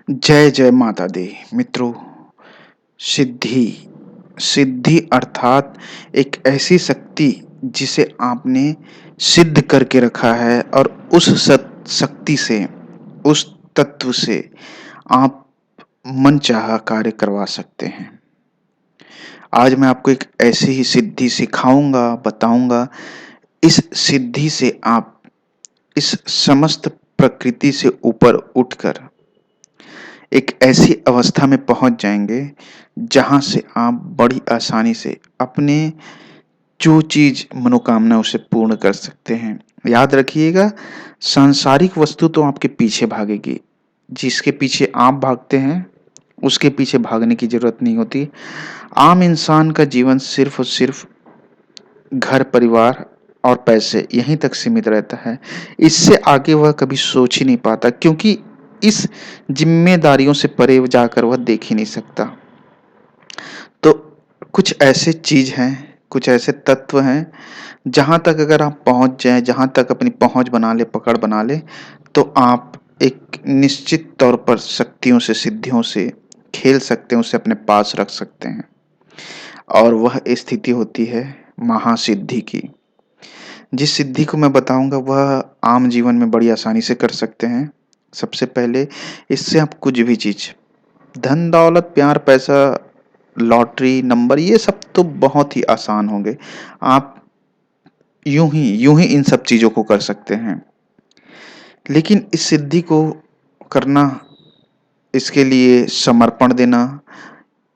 जय जय माता दी। मित्रों, सिद्धि सिद्धि अर्थात एक ऐसी शक्ति जिसे आपने सिद्ध करके रखा है और उस शक्ति से, उस तत्व से आप मनचाहा कार्य करवा सकते हैं। आज मैं आपको एक ऐसी ही सिद्धि सिखाऊंगा, बताऊंगा। इस सिद्धि से आप इस समस्त प्रकृति से ऊपर उठकर एक ऐसी अवस्था में पहुंच जाएंगे जहां से आप बड़ी आसानी से अपने जो चीज मनोकामना उसे पूर्ण कर सकते हैं। याद रखिएगा, सांसारिक वस्तु तो आपके पीछे भागेगी। जिसके पीछे आप भागते हैं उसके पीछे भागने की जरूरत नहीं होती। आम इंसान का जीवन सिर्फ और सिर्फ घर, परिवार और पैसे यहीं तक सीमित रहता है। इससे आगे वह कभी सोच ही नहीं पाता, क्योंकि इस जिम्मेदारियों से परे जाकर वह देख ही नहीं सकता। तो कुछ ऐसे चीज हैं, कुछ ऐसे तत्व हैं, जहां तक अगर आप पहुंच जाएं, जहां तक अपनी पहुंच बना ले, पकड़ बना ले, तो आप एक निश्चित तौर पर शक्तियों से, सिद्धियों से खेल सकते हैं, उसे अपने पास रख सकते हैं। और वह स्थिति होती है महासिद्धि की। जिस सिद्धि को मैं बताऊंगा वह आम जीवन में बड़ी आसानी से कर सकते हैं। सबसे पहले, इससे आप कुछ भी चीज, धन दौलत, प्यार, पैसा, लॉटरी, नंबर, ये सब तो बहुत ही आसान होंगे। आप यूं ही इन सब चीजों को कर सकते हैं। लेकिन इस सिद्धि को करना, इसके लिए समर्पण देना,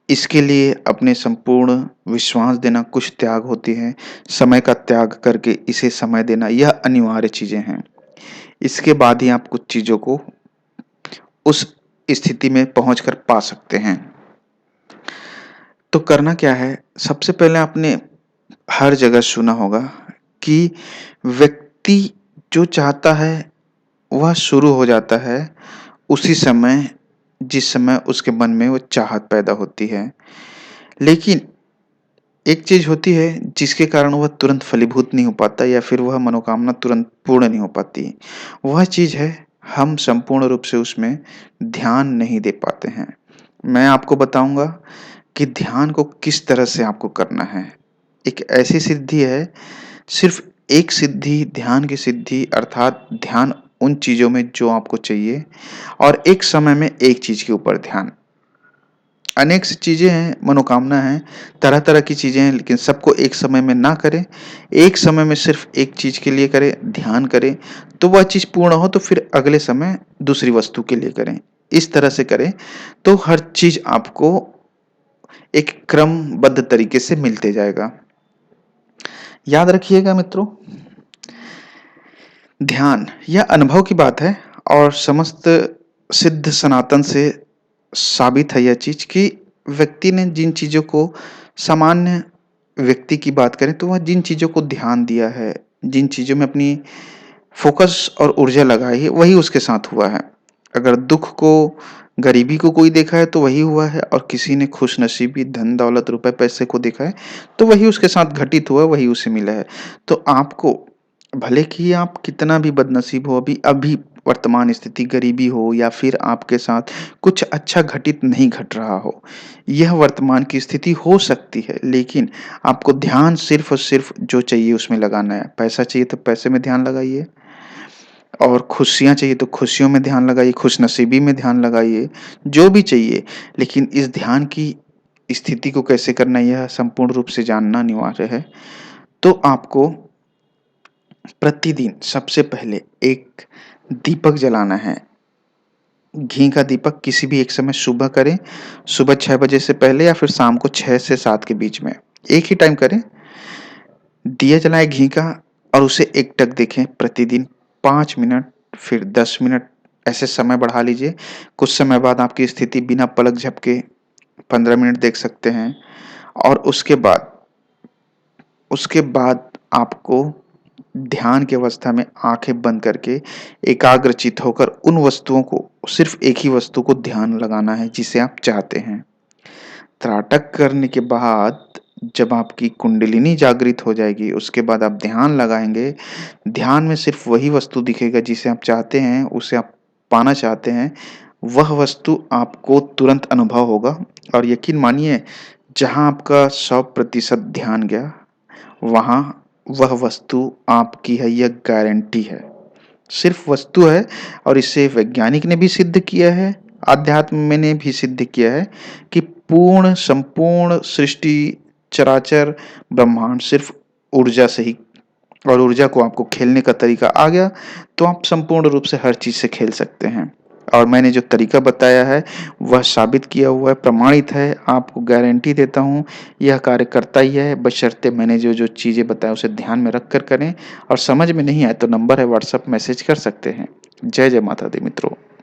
इसके लिए अपने संपूर्ण विश्वास देना, कुछ त्याग होती है। समय का त्याग करके इसे समय देना, यह अनिवार्य चीजें हैं। इसके बाद ही आप कुछ चीजों को उस स्थिति में पहुंचकर पा सकते हैं। तो करना क्या है? सबसे पहले आपने हर जगह सुना होगा कि व्यक्ति जो चाहता है वह शुरू हो जाता है उसी समय जिस समय उसके मन में वो चाहत पैदा होती है। लेकिन एक चीज होती है जिसके कारण वह तुरंत फलीभूत नहीं हो पाता, या फिर वह मनोकामना तुरंत पूर्ण नहीं हो पाती। वह चीज है, हम संपूर्ण रूप से उसमें ध्यान नहीं दे पाते हैं। मैं आपको बताऊंगा कि ध्यान को किस तरह से आपको करना है। एक ऐसी सिद्धि है, सिर्फ एक सिद्धि, ध्यान की सिद्धि, अर्थात ध्यान उन चीजों में जो आपको चाहिए, और एक समय में एक चीज के ऊपर ध्यान। अनेक सी चीजें हैं, मनोकामना है, तरह तरह की चीजें हैं, लेकिन सबको एक समय में ना करें। एक समय में सिर्फ एक चीज के लिए करें, ध्यान करें, तो वह चीज पूर्ण हो तो फिर अगले समय दूसरी वस्तु के लिए करें। इस तरह से करें तो हर चीज आपको एक क्रमबद्ध तरीके से मिलते जाएगा। याद रखिएगा मित्रों, ध्यान यह अनुभव की बात है, और समस्त सिद्ध सनातन से साबित है यह चीज कि व्यक्ति ने जिन चीजों को, सामान्य व्यक्ति की बात करें तो वह जिन चीजों को ध्यान दिया है, जिन चीजों में अपनी फोकस और ऊर्जा लगाई है, वही उसके साथ हुआ है। अगर दुख को, गरीबी को कोई देखा है तो वही हुआ है, और किसी ने खुशनसीबी, धन दौलत, रुपए पैसे को देखा है तो वही उसके साथ घटित हुआ, वही उसे मिला है। तो आपको, भले कि आप कितना भी बदनसीब हो, अभी अभी वर्तमान स्थिति गरीबी हो, या फिर आपके साथ कुछ अच्छा घटित नहीं घट रहा हो, यह वर्तमान की स्थिति हो सकती है, लेकिन आपको ध्यान सिर्फ और सिर्फ जो चाहिए उसमें लगाना है। पैसा चाहिए तो पैसे में ध्यान लगाइए, और खुशियाँ चाहिए तो खुशियों में ध्यान लगाइए, खुशनसीबी में ध्यान लगाइए, जो भी चाहिए। लेकिन इस ध्यान की स्थिति को कैसे करना है, यह संपूर्ण रूप से जानना अनिवार्य है। तो आपको प्रतिदिन सबसे पहले एक दीपक जलाना है। घी का दीपक किसी भी एक समय सुबह करें, सुबह 6 बजे से पहले, या फिर शाम को 6 से 7 के बीच में, एक ही टाइम करें। दिया जलाएं घी का, और उसे एकटक देखें प्रतिदिन 5 मिनट, फिर 10 मिनट, ऐसे समय बढ़ा लीजिए। कुछ समय बाद आपकी स्थिति बिना पलक झपके 15 मिनट देख सकते हैं। और उसके बाद आपको ध्यान की अवस्था में आंखें बंद करके एकाग्रचित होकर उन वस्तुओं को, सिर्फ एक ही वस्तु को ध्यान लगाना है जिसे आप चाहते हैं। त्राटक करने के बाद जब आपकी कुंडलिनी जागृत हो जाएगी, उसके बाद आप ध्यान लगाएंगे। ध्यान में सिर्फ वही वस्तु दिखेगा जिसे आप चाहते हैं, उसे आप पाना चाहते हैं, वह वस्तु आपको तुरंत अनुभव होगा और यकीन मानिए जहाँ आपका 100% ध्यान गया, वहाँ वह वस्तु आपकी है, यह गारंटी है। सिर्फ वस्तु है और इसे वैज्ञानिक ने भी सिद्ध किया है, आध्यात्म में ने भी सिद्ध किया है कि पूर्ण संपूर्ण सृष्टि, चराचर ब्रह्मांड सिर्फ ऊर्जा से ही, और ऊर्जा को आपको खेलने का तरीका आ गया, तो आप संपूर्ण रूप से हर चीज़ से खेल सकते हैं। और मैंने जो तरीका बताया है, वह साबित किया हुआ है, प्रमाणित है, आपको गारंटी देता हूँ, यह कार्य करता ही है, बशर्ते मैंने जो-जो चीज़ें बताई उसे ध्यान में रख कर करें और समझ में नहीं आए तो नंबर है व्हाट्सएप मैसेज कर सकते हैं। जय जय माता दी मित्रों।